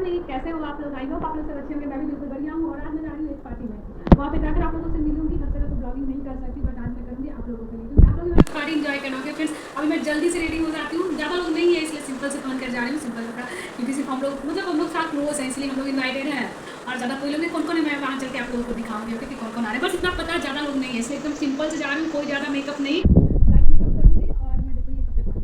Morning, कैसे हो आप लोग? आई होप आप लोग सब अच्छे होंगे। मैं भी बिल्कुल बढ़िया हूँ और आज मैं जा रही हूँ एक पार्टी में। वहाँ पे जाकर आप लोगों से मिलूंगी। हर जगह तो ब्लॉगिंग नहीं कर सकती, बट आज मैं करूँगी आप लोगों के लिए, क्योंकि आप लोग भी पार्टी इंजॉय करोगे। फ्रेंड्स, अभी मैं जल्दी से रेडी हो जाती हूँ, ज़्यादा लोग नहीं है इसलिए सिंपल से पहन कर जा रही हूँ, सिंपल कपड़ा, क्योंकि सिर्फ हम लोग मतलब हम लोग साथ क्लोज हैं, इसलिए हम लोग इन्वाइटेड हैं। और ज़्यादा कोई लोग नहीं, कौन कौन है मैं वहाँ चल के आप लोगों को दिखाऊंगी कि कौन कौन आ रहे हैं। बस इतना पता है, ज़्यादा लोग नहीं है, इसलिए एकदम सिंपल से जा रही हूँ, कोई ज़्यादा मेकअप नहीं, लाइट मेकअप करूँगी। और मैं देखो ये कपड़े पहन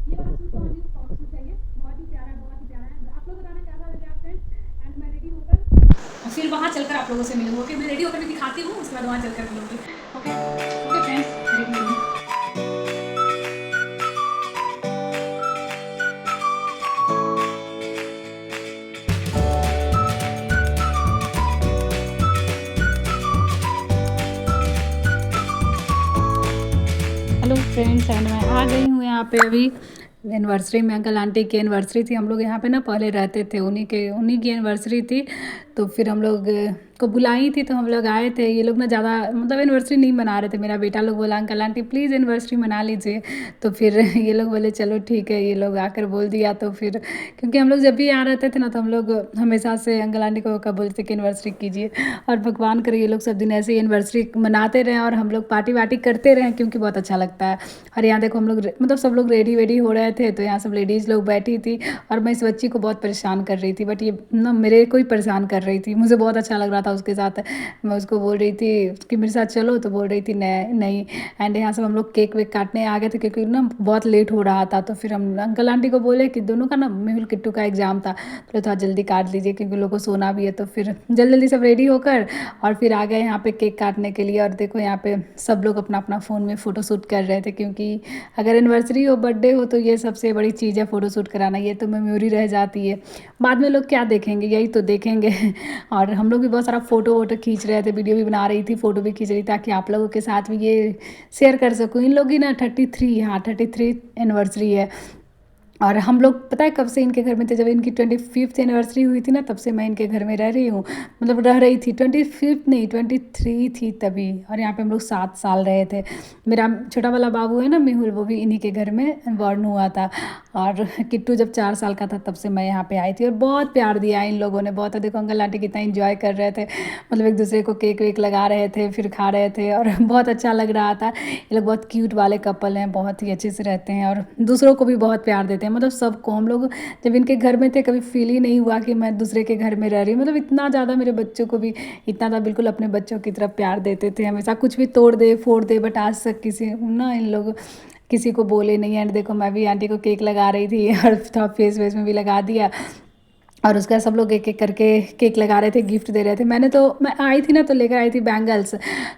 ये वाला सूट पहन रही हूँ, फ्रॉक सूट है ये, बहुत ही प्यारा है, बहुत ही प्यारा है। आप लोग बताना कैसा लगे आप फ्रेंड्स। एंड मैं रेडी होकर फिर वहाँ चलकर आप लोगों से मिलूंगी। ओके, मैं रेडी होकर भी दिखाती हूँ, उसके बाद वहाँ चलकर मिलूंगी। ओके ओके फ्रेंड्स, रेडी हूँ। हेलो फ्रेंड्स, एंड मैं आ गई हूँ यहाँ पे अभी एनिवर्सरी में। अंकल आंटी की एनिवर्सरी थी। हम लोग यहाँ पे ना पहले रहते थे, उन्हीं की एनिवर्सरी थी। तो फिर हम लोग को बुलाई थी, तो हम लोग आए थे। ये लोग ना ज़्यादा मतलब एनिवर्सरी नहीं मना रहे थे। मेरा बेटा लोग बोला अंकल आंटी प्लीज़ एनिवर्सरी मना लीजिए। तो फिर ये लोग बोले चलो ठीक है। ये लोग आकर बोल दिया, तो फिर क्योंकि हम लोग जब भी यहाँ रहते थे ना, तो हम लोग हमेशा से अंकल आंटी को कब बोलते कि एनिवर्सरी कीजिए। और भगवान करे ये लोग सब दिन ऐसे ही एनिवर्सरी मनाते रहें और हम लोग पार्टी वार्टी करते रहें, क्योंकि बहुत अच्छा लगता है। और यहाँ देखो हम लोग मतलब सब लोग रेडी वेडी हो रहे थे, तो यहाँ सब लेडीज़ लोग बैठी थी। और मैं इस बच्ची को बहुत परेशान कर रही थी, बट ये ना मेरे को ही परेशान कर रही थी। मुझे बहुत अच्छा लग रहा था उसके साथ। मैं उसको बोल रही थी कि मेरे साथ चलो, तो बोल रही थी नहीं नहीं। एंड यहाँ सब हम लोग केक वेक काटने आ गए थे, क्योंकि ना बहुत लेट हो रहा था। तो फिर हम अंकल आंटी को बोले कि दोनों का ना मेहुल किट्टू का एग्ज़ाम था, तो थोड़ा जल्दी काट लीजिए, क्योंकि लोगों को सोना भी है। तो फिर जल्दी जल्दी सब रेडी होकर और फिर आ गए यहाँ पे केक काटने के लिए। और देखो यहाँ पे सब लोग अपना अपना फ़ोन में फ़ोटो शूट कर रहे थे, क्योंकि अगर एनिवर्सरी हो, बर्थडे हो, तो ये सबसे बड़ी चीज़ है फ़ोटो शूट कराना। ये तो मेमोरी रह जाती है, बाद में लोग क्या देखेंगे, यही तो देखेंगे। और हम लोग भी बहुत सारा फ़ोटो वोटो खींच रहे थे, वीडियो भी बना रही थी, फ़ोटो भी खींच रही, ताकि आप लोगों के साथ भी ये शेयर कर सकूँ। इन लोग की ना 33, हाँ 33 एनिवर्सरी है। और हम लोग पता है कब से इनके घर में थे, जब इनकी 25th एनिवर्सरी हुई थी ना, तब से मैं इनके घर में रह रही हूँ। मतलब रह रही थी, 25th नहीं 23 थी तभी। और यहाँ पे हम लोग 7 साल रहे थे। मेरा छोटा वाला बाबू है ना मेहुल, वो भी इन्हीं के घर में बॉर्न हुआ था। और किट्टू जब 4 साल का था, तब से मैं यहाँ पे आई थी। और बहुत प्यार दिया इन लोगों ने, बहुत। देखो अंकल आंटी कितना इंजॉय कर रहे थे, मतलब एक दूसरे को केक वेक लगा रहे थे, फिर खा रहे थे, और बहुत अच्छा लग रहा था। ये लोग बहुत क्यूट वाले कपल हैं, बहुत ही अच्छे से रहते हैं और दूसरों को भी बहुत प्यार देते हैं। मतलब सबको, हम लोग जब इनके घर में थे, कभी फील ही नहीं हुआ कि मैं दूसरे के घर में रह रही हूँ। मतलब इतना ज़्यादा मेरे बच्चों को भी इतना ज़्यादा बिल्कुल अपने बच्चों की तरफ प्यार देते थे। हमेशा कुछ भी तोड़ दे फोड़ दे, बट आज तक किसी ना इन लोग किसी को बोले नहीं। एंड देखो मैं भी आंटी को केक लगा रही थी और थोड़ा फेस वेस में भी लगा दिया। और उसका सब लोग एक एक करके केक लगा रहे थे, गिफ्ट दे रहे थे। मैं आई थी ना, तो लेकर आई थी बैंगल्स।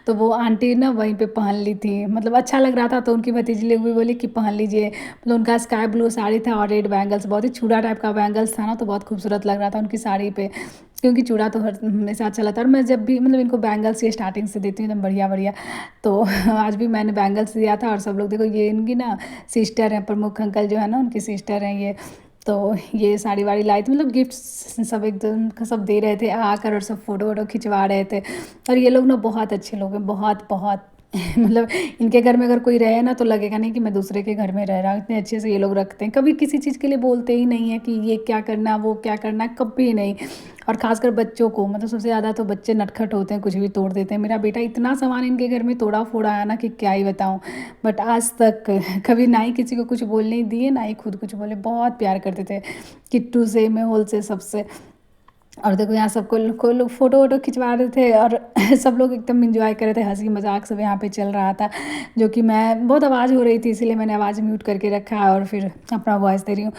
तो वो आंटी ना वहीं पे पहन ली थी, मतलब अच्छा लग रहा था, तो उनकी भतीजी लोग भी बोली कि पहन लीजिए। मतलब उनका स्काई ब्लू साड़ी था और रेड बैंगल्स, बहुत ही चूड़ा टाइप का बैंगल्स था ना, तो बहुत खूबसूरत लग रहा था उनकी साड़ी पे। क्योंकि चूड़ा तो हर हमेशा अच्छा लगता है, और मैं जब भी मतलब इनको बैंगल्स ये स्टार्टिंग से देती हूँ एकदम बढ़िया बढ़िया। तो आज भी मैंने बैंगल्स दिया था। और सब लोग देखो, ये इनकी ना सिस्टर हैं, प्रमुख अंकल जो है ना, उनकी सिस्टर हैं ये। तो ये साड़ी वाड़ी लाई थी, मतलब गिफ्ट्स सब एकदम सब दे रहे थे आकर, और सब फोटो वोटो खिंचवा रहे थे। और ये लोग ना बहुत अच्छे लोग हैं, बहुत बहुत। मतलब इनके घर में अगर कोई रहे ना, तो लगेगा नहीं कि मैं दूसरे के घर में रह रहा हूँ। इतने अच्छे से ये लोग रखते हैं, कभी किसी चीज़ के लिए बोलते ही नहीं है कि ये क्या करना वो क्या करना, कभी नहीं। और खासकर बच्चों को, मतलब सबसे ज़्यादा तो बच्चे नटखट होते हैं, कुछ भी तोड़ देते हैं। मेरा बेटा इतना सामान इनके घर में तोड़ा फोड़ा है ना कि क्या ही बताऊँ। बट आज तक कभी ना ही किसी को कुछ बोलने दिए, ना ही खुद कुछ बोले। बहुत प्यार करते थे किट्टू से, मेहुल से, सबसे। और देखो यहाँ सबको को लोग फ़ोटो वोटो खिंचवा रहे थे, और सब लोग एकदम इंजॉय कर रहे थे, हंसी मजाक सब यहाँ पे चल रहा था। जो कि मैं बहुत आवाज़ हो रही थी, इसीलिए मैंने आवाज़ म्यूट करके रखा है और फिर अपना वॉइस दे रही हूँ।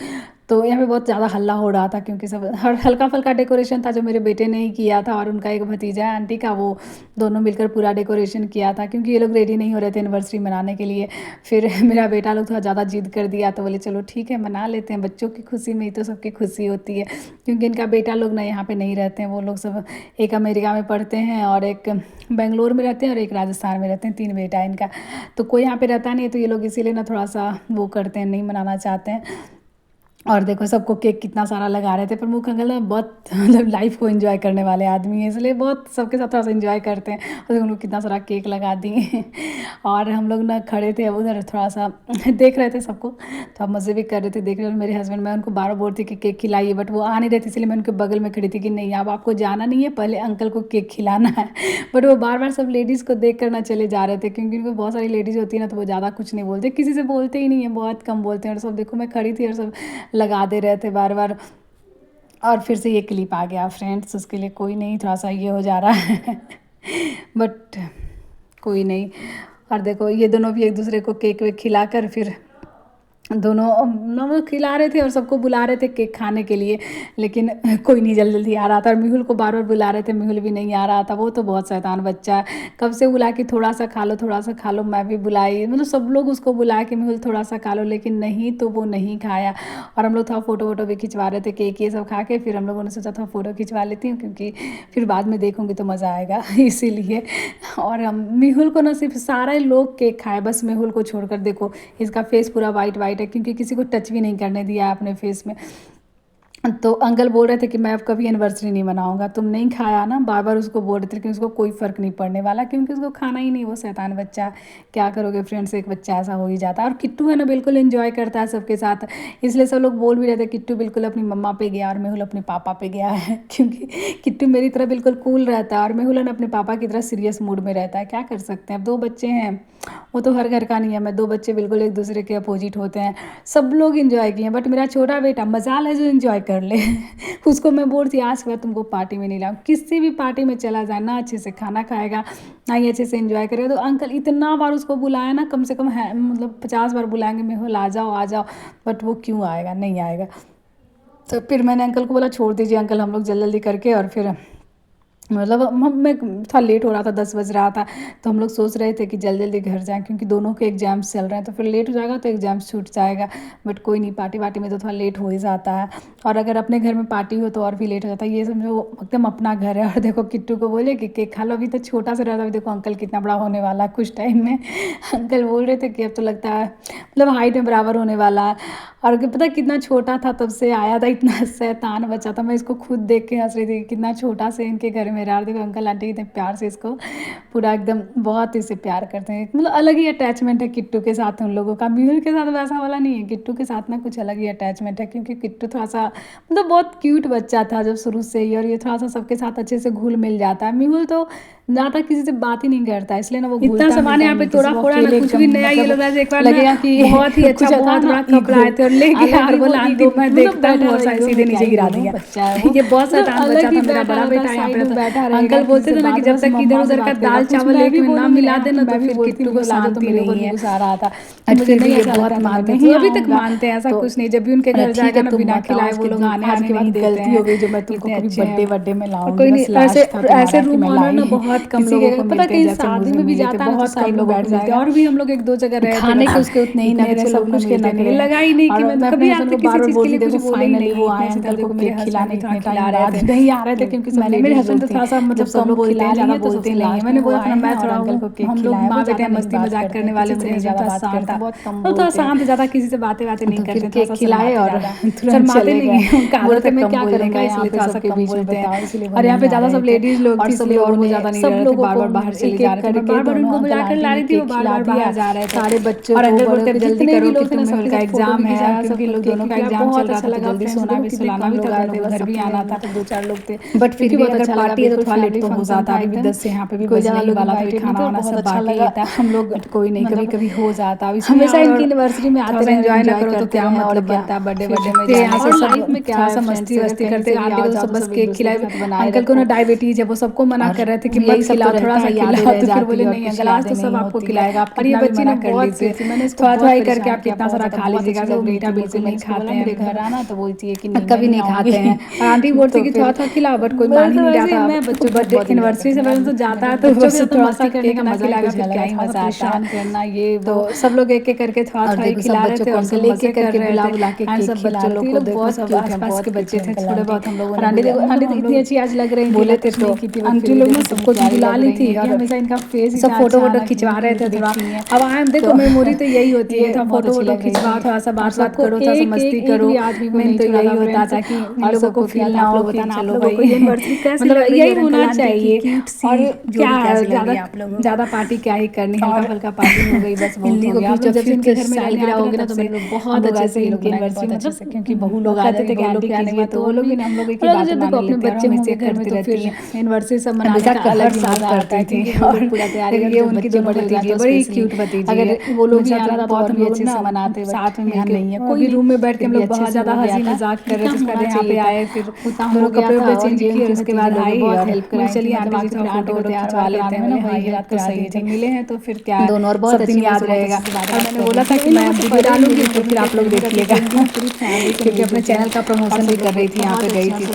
तो यहाँ पे बहुत ज़्यादा हल्ला हो रहा था, क्योंकि सब हर हल्का फुल्का डेकोरेशन था, जो मेरे बेटे ने ही किया था, और उनका एक भतीजा है आंटी का, वो दोनों मिलकर पूरा डेकोरेशन किया था। क्योंकि ये लोग रेडी नहीं हो रहे थे एनिवर्सरी मनाने के लिए। फिर मेरा बेटा लोग थोड़ा ज़्यादा जिद कर दिया, तो बोले चलो ठीक है मना लेते हैं, बच्चों की खुशी में ही तो सबकी खुशी होती है। क्योंकि इनका बेटा लोग ना यहाँ पे नहीं रहते हैं, वो लोग सब एक अमेरिका में पढ़ते हैं, और एक बेंगलोर में रहते हैं, और एक राजस्थान में रहते हैं। 3 बेटा है इनका। तो कोई यहाँ पे रहता नहीं है, तो ये लोग इसीलिए ना थोड़ा सा वो करते हैं, नहीं मनाना चाहते हैं। और देखो सबको केक कितना सारा लगा रहे थे। प्रमुख अंकल ना बहुत मतलब लाइफ को एंजॉय करने वाले आदमी हैं, इसलिए बहुत सबके साथ थोड़ा सा एंजॉय करते हैं। और देखो उन्होंने कितना सारा केक लगा दिए और हम लोग ना खड़े थे उधर थोड़ा सा देख रहे थे सबको, तो अब मज़े भी कर रहे थे देख रहे थे। मेरे हस्बैंड, मैं उनको बार बोलती कि केक खिलाइए, बट वो आ नहीं रहे थे, इसलिए मैं उनके बगल में खड़ी थी कि नहीं अब आपको जाना नहीं है, पहले अंकल को केक खिलाना है। बट वो बार बार सब लेडीज़ को देख कर ना चले जा रहे थे, क्योंकि उनको बहुत सारी लेडीज़ होती है ना, तो वो ज़्यादा कुछ नहीं बोलते, किसी से बोलते ही नहीं है, बहुत कम बोलते हैं। और सब देखो मैं खड़ी थी और सब लगा दे रहे थे बार बार। और फिर से ये क्लिप आ गया फ्रेंड्स, उसके लिए कोई नहीं, थोड़ा सा ये हो जा रहा है बट कोई नहीं। और देखो ये दोनों भी एक दूसरे को केक वेक खिलाकर फिर दोनों वो खिला रहे थे और सबको बुला रहे थे केक खाने के लिए, लेकिन कोई नहीं जल्दी जल्दी आ रहा था। और मेहुल को बार बार बुला रहे थे, मेहुल भी नहीं आ रहा था। वो तो बहुत शैतान बच्चा है, कब से बुला कि थोड़ा सा खा लो थोड़ा सा खा लो। मैं भी बुलाई, मतलब सब लोग उसको बुला के मेहुल थोड़ा सा खा लो, लेकिन नहीं, तो वो नहीं खाया। और हम लोग थोड़ा फ़ोटो वोटो भी खिंचवा रहे थे केक ये सब खा के। फिर हम लोगों ने सोचा था फ़ोटो खिंचवा लेती हूँ, क्योंकि फिर बाद में देखूँगी तो मज़ा आएगा इसीलिए। और हम मेहुल को ना सिर्फ सारे लोग केक खाए, बस मेहुल को छोड़कर। देखो इसका फेस पूरा वाइट वाइट है, क्योंकि किसी को टच भी नहीं करने दिया है अपने फेस में। तो अंकल बोल रहे थे कि मैं अब कभी एनिवर्सरी नहीं मनाऊंगा, तुम नहीं खाया ना, बार बार उसको बोल रहे थे, लेकिन उसको कोई फ़र्क नहीं पड़ने वाला, क्योंकि उसको खाना ही नहीं। वो शैतान बच्चा है। क्या करोगे फ्रेंड्स, एक बच्चा ऐसा हो ही जाता है। और किट्टू है ना बिल्कुल एंजॉय करता है सबके साथ, इसलिए सब लोग बोल भी रहे थे किट्टू बिल्कुल अपनी मम्मा पे गया और मेहुल अपने पापा पे गया है क्योंकि किट्टू मेरी तरह बिल्कुल कूल रहता है और मेहुल अपने पापा की तरह सीरियस मूड में रहता है। क्या कर सकते हैं, अब 2 बच्चे हैं, वो तो हर घर का नियम है, 2 बच्चे बिल्कुल एक दूसरे के अपोजिट होते हैं। सब लोग इन्जॉय किए, बट मेरा छोटा बेटा मजाल है जो इन्जॉय कर ले उसको मैं बोलती आज के बाद तुमको पार्टी में नहीं लाऊं, किसी भी पार्टी में चला जाए ना अच्छे से खाना खाएगा ना ही अच्छे से एंजॉय करेगा। तो अंकल इतना बार उसको बुलाया ना, कम से कम है मतलब 50 बार बुलाएंगे मेहुल आ जाओ आ जाओ, बट वो क्यों आएगा, नहीं आएगा। तो फिर मैंने अंकल को बोला छोड़ दीजिए अंकल, हम लोग जल्दी जल्दी करके। और फिर मतलब मैं थोड़ा लेट हो रहा था, 10 बज रहा था, तो हम लोग सोच रहे थे कि जल्दी जल्दी घर जाएं, क्योंकि दोनों के एग्जाम्स चल रहे हैं, तो फिर लेट हो जाएगा तो एग्जाम्स छूट जाएगा। बट कोई नहीं, पार्टी वार्टी में तो थोड़ा लेट हो ही जाता है। और अगर अपने घर में पार्टी हो तो और भी लेट हो जाता है, ये समझो एकदम अपना घर है। और देखो किट्टू को बोले कि केक खा लो, अभी तो छोटा सा रहता है, देखो अंकल कितना बड़ा होने वाला है कुछ टाइम में अंकल बोल रहे थे कि अब तो लगता है मतलब हाइट में बराबर होने वाला है। और पता कितना छोटा था तब से आया था, इतना शैतान बच्चा था। मैं इसको खुद देख के हंस रही थी, कितना छोटा से इनके घर में रहा। देखो अंकल आंटी कितने प्यार से इसको पूरा एकदम बहुत इसे प्यार करते हैं, मतलब अलग ही अटैचमेंट है किट्टू के साथ उन लोगों का। मेहुल के साथ वैसा वाला नहीं है, किट्टू के साथ ना कुछ अलग ही अटैचमेंट है, क्योंकि किट्टू थोड़ा सा मतलब बहुत क्यूट बच्चा था जब शुरू से ही, और ये थोड़ा सा सबके साथ अच्छे से घुल मिल जाता है। मेहुल तो ज़्यादा किसी से बात ही नहीं करता, इसलिए ना वो इतना सामान यहाँ पे तोड़ा फोड़ा ना, कुछ भी नया ये लोग एक बार लगेगा कि बहुत ही अच्छा बहुत बड़ा कपड़ा आए थे और ले गया और बोला आंटी मैं देखता हूँ, और साइड सीधे नीचे गिरा दिया। ये बहुत शैतान बच्चा था, मेरा बड़ा बेटा यहाँ पे बैठा रहा। अंकल बोलते थे ना कि जब तक इधर उधर का दाल चावल लेके ना मिला देना तो फिर किट्टू को शांति नहीं है। गुस्सा आ रहा था, मुझे नहीं ऐसा बहुत मानते हैं, अभी तक मानते हैं, ऐसा कुछ नहीं। जब भी उनके घर जाएगा ना बिना खिलाए वो लोग आने के बाद गलती हो गई जो मैं तुमको कभी बर्थडे बर्थडे में लाऊंगी। कोई नहीं, ऐसे रूम ऑनर ना बहुत कम लोगों को पता, कहीं शादी में भी जाता है बहुत कम लोग बैठ जाते हैं। और भी हम लोग 1-2 जगह रहे खाने के उसके उतने ही नखरे, सब कुछ के नखरे लगा ही नहीं कि मैं कभी आपसे किसी चीज़ के लिए कुछ बोले ही नहीं। वो आए अंकल को मेरे खिलाने इतने टाइम बाद नहीं आ रहे थे, क्योंकि मैंने मेरे हस्बैंड तो थोड़ा सा मतलब सब बोलते हैं ज़्यादा बोलते नहीं है। मैंने बोला था मैं थोड़ा अंकल को केक खिलाया, हम लोग माँ बेटे मस्ती मजाक करने वाले, मेरे ज़्यादा शांत था, बहुत कम थोड़ा शांत, ज़्यादा किसी से बातें नहीं करते, केक खिलाए और शर्माते नहीं है। उनका आदत है, मैं क्या करूँगा, इसलिए थोड़ा सा कम बोलते हैं। और यहाँ पे ज़्यादा सब लेडीज़ लोग थी, इसलिए और वो ज़्यादा नहीं रहे थे, बार बार बाहर चले जा रहे थे, बार बार उनको बुला कर ला रही थी, वो बार बार बाहर जा रहे थे सारे बच्चों को। और अंकल बोलते जल्दी करो कि तुम्हें उनका एग्जाम है, क्योंकि लोग दोनों का एग्जाम चल रहा था, तो जल्दी सोना भी सुलाना भी था, दोनों घर भी आना था, तो 2-4 लोग थे। बट फिर भी अगर पार्टी है तो थोड़ा लेट तो हो जाता है, अभी 10 से यहाँ पे भी बजने वाला था, खाना वाना सब बाकी था हम लोग। कोई नहीं, कभी कभी हो जाता, हमेशा इनकी एनिवर्सरी में आते एंजॉय ना करो तो क्या मतलब बनता है। बर्थडे में यहाँ से लाइफ में क्या सा मस्ती वस्ती करते, आंटी को सब बस केक खिलाए। अंकल को ना डायबिटीज है, वो सबको मना कर रहे थे कि मत खिलाओ, थोड़ा सा खिलाओ, तो फिर बोले नहीं अंकल आज तो सब आपको खिलाएगा। और ये बच्ची ने बहुत मैंने थोड़ा थोड़ा ही करके आप कितना सारा खा लीजिएगा, सब मीठा बिल्कुल नहीं खाते हैं, मेरे घर आना तो बोलती है कि नहीं कभी नहीं खाते हैं। और आंटी बोलती कि थोड़ा थोड़ा खिलाओ, बट कोई मान ही नहीं रहा था। मैं बच्चों बर्थडे एनिवर्सरी से पहले तो जाता है, तो बच्चों से थोड़ा सा करने का मजा लगा, फिर क्या ही मजा आता है करना ये। तो सब लोग एक एक करके थोड़ा थोड़ा खिला रहे थे, और सब लेके करके बुला के केक खिला रहे थे। बहुत आसपास के बच्चे थे, थोड़े बहुत हम लोग। आंटी तो इतनी अच्छी आज लग रही थी, बोले थे तो आंटी लोग ना सबको बुला ली थी और हमेशा इनका फेस सब फोटो वोटो खिंचवा रहे थे थोड़ा। अब आए देखो मेमोरी तो यही होती है, थोड़ा फोटो वोटो खिंचवा, थोड़ा सा बात बात करो, थोड़ा सा मस्ती करो। मेन तो यही होता था कि इन लोगों को फील ना हो कि आप लोगों को यूनिवर्सिटी कैसी लग रही है, यही होना चाहिए। और क्या ज़्यादा पार्टी क्या ही करनी, हल्का फुल्का पार्टी हो गई बस बहुत हो गया। जब से इनके घर में सालगिरह हो गया ना तो मेरे बहुत अच्छे से इनकी यूनिवर्सिटी मतलब क्योंकि बहू लोग कहते थे कि आंटी कीजिए, तो वो लोग भी हम लोग एक ही बात मान लेते हैं। अपने बच्चे घर में तो फिर यूनिवर्सिटी सब मनाने का अलग ही मजा आता है क्योंकि और पूरा तैयारी ये उनकी दोनों भतीजी बड़ी क्यूट भतीजी है। अगर वो लोग भी आना था बहुत हम अच्छे से मनाते साथ में मिलकर नहीं है कोई रूम में बैठ के हम लोग बहुत ज़्यादा हंसी मजाक कर रहे थे। उसके बाद यहाँ पे आए फिर दोनों कपड़े उपड़े चेंज किए और उसके बाद आई बहुत हेल्प कराई। चलिए आंटी जी थोड़ा फोटो तैयार खिंचवा लेते हैं ना, भाई हेल्प तो सही है। मिले हैं तो फिर क्या दोनों और बहुत दिन याद रहेगा। और मैंने बोला था कि मैं वीडियो डालूंगी तो फिर आप लोग देखिएगा क्योंकि अपने चैनल का प्रमोशन भी कर रही थी, यहाँ पे गई थी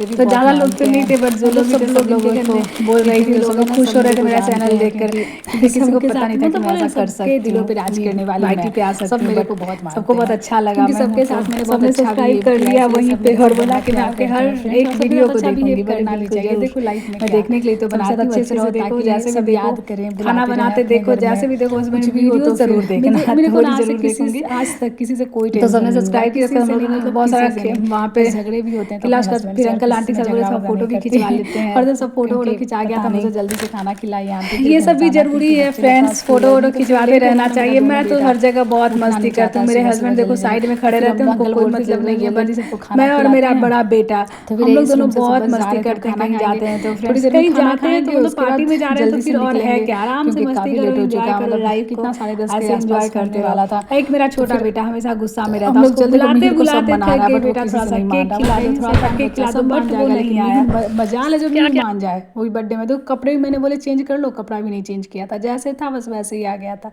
तो ज़्यादा लोग तो नहीं थे बट जो लोग थे सब लोग उसको बोल रही थी, सब लोग खुश हो रहे थे मेरा चैनल देखकर। किसी को पता नहीं था कि मैं ऐसा कर सकती हूँ, दिलों पे राज करने वाली भाई पे आ सकती हूँ। मेरे को सबको बहुत अच्छा लगा, सबके साथ मैंने सबने सब्सक्राइब कर लिया वहीं पे और बोला कि मैं आपके हर एक वीडियो को देखूंगी। करना भी चाहिए, देखो लाइफ में देखने के लिए तो बनाती हूँ, अच्छे से देखो जैसे भी याद करें, खाना बनाते देखो जैसे भी देखो उसमें वीडियो तो जरूर देखना। मेरे को जरूर देखूंगी, आज तक किसी से कोई तो सबने सब्सक्राइब किया, मतलब बहुत सारा वहाँ पे झगड़े भी होते हैं तो फिर अंकल आंटी सब बोले सब फोटो भी खिंचवा लेते हैं। और जब सब फोटो वोटो खिंचा गया था मुझे जल्दी से खाना खिलाई आंटी। ये सब भी जरूरी है फ्रेंड्स, फोटो वोटो खिंचवाते रहना चाहिए। मैं तो हर जगह बहुत मस्ती करती हूँ, मेरे हस्बैंड देखो साइड में खड़े रहते हैं, उनको कोई मतलब नहीं है, बस मैं और मेरा बड़ा बेटा हम लोग दोनों बहुत मस्ती करते हैं। कहीं जाते हैं तो फ्रेंड्स कहीं जाते हैं तो पार्टी में जा रहे हैं तो फिर और है क्या, आराम से मस्ती करो, एंजॉय करो लाइफ, कितना 10:30 के एंजॉय करते वाला था। एक मेरा छोटा बेटा हमेशा गुस्सा में रहता है, उसको बुलाते बुलाते थक गए, बेटा थोड़ा सा केक खिला दो, थोड़ा सा केक खिला दो, बट वो नहीं आया। मजा ले जब नहीं मान जाए वही बर्थडे में तो कपड़े भी मैंने बोले चेंज कर लो, कपड़ा भी नहीं चेंज किया था, जैसे था बस वैसे ही आ गया था।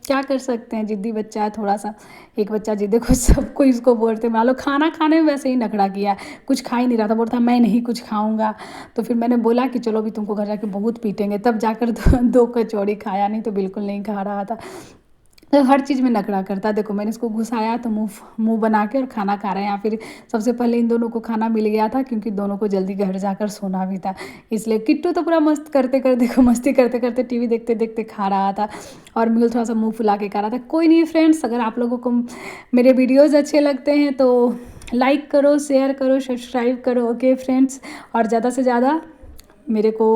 क्या कर सकते हैं, जिद्दी बच्चा है थोड़ा सा। एक बच्चा जिद्दी को सबको इसको बोलते, मान लो खाना खाने में वैसे ही नखड़ा किया, कुछ खा ही नहीं रहा था, बोलता मैं नहीं कुछ खाऊंगा। तो फिर मैंने बोला कि चलो अभी तुमको घर जाके बहुत पीटेंगे, तब जाकर दो कचौड़ी खाया, नहीं तो बिल्कुल नहीं खा रहा था। तो हर चीज़ में नखरा करता। देखो मैंने इसको घुसाया तो मुंह बना के और खाना खा रहे हैं। या फिर सबसे पहले इन दोनों को खाना मिल गया था क्योंकि दोनों को जल्दी घर जाकर सोना भी था, इसलिए किट्टू तो पूरा मस्त करते करते देखो मस्ती करते करते टीवी देखते देखते खा रहा था और मिल थोड़ा सा मुँह फुला के खा रहा था। कोई नहीं फ्रेंड्स, अगर आप लोगों को मेरे वीडियोज़ अच्छे लगते हैं तो लाइक करो, शेयर करो, सब्सक्राइब करो। ओके फ्रेंड्स, और ज़्यादा से ज़्यादा मेरे को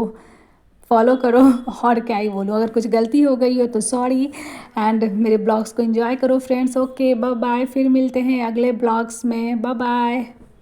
फॉलो करो। और क्या ही बोलूँ, अगर कुछ गलती हो गई हो तो सॉरी। एंड मेरे ब्लॉग्स को एंजॉय करो फ्रेंड्स। ओके बाय बाय, फिर मिलते हैं अगले ब्लॉग्स में, बाय बाय।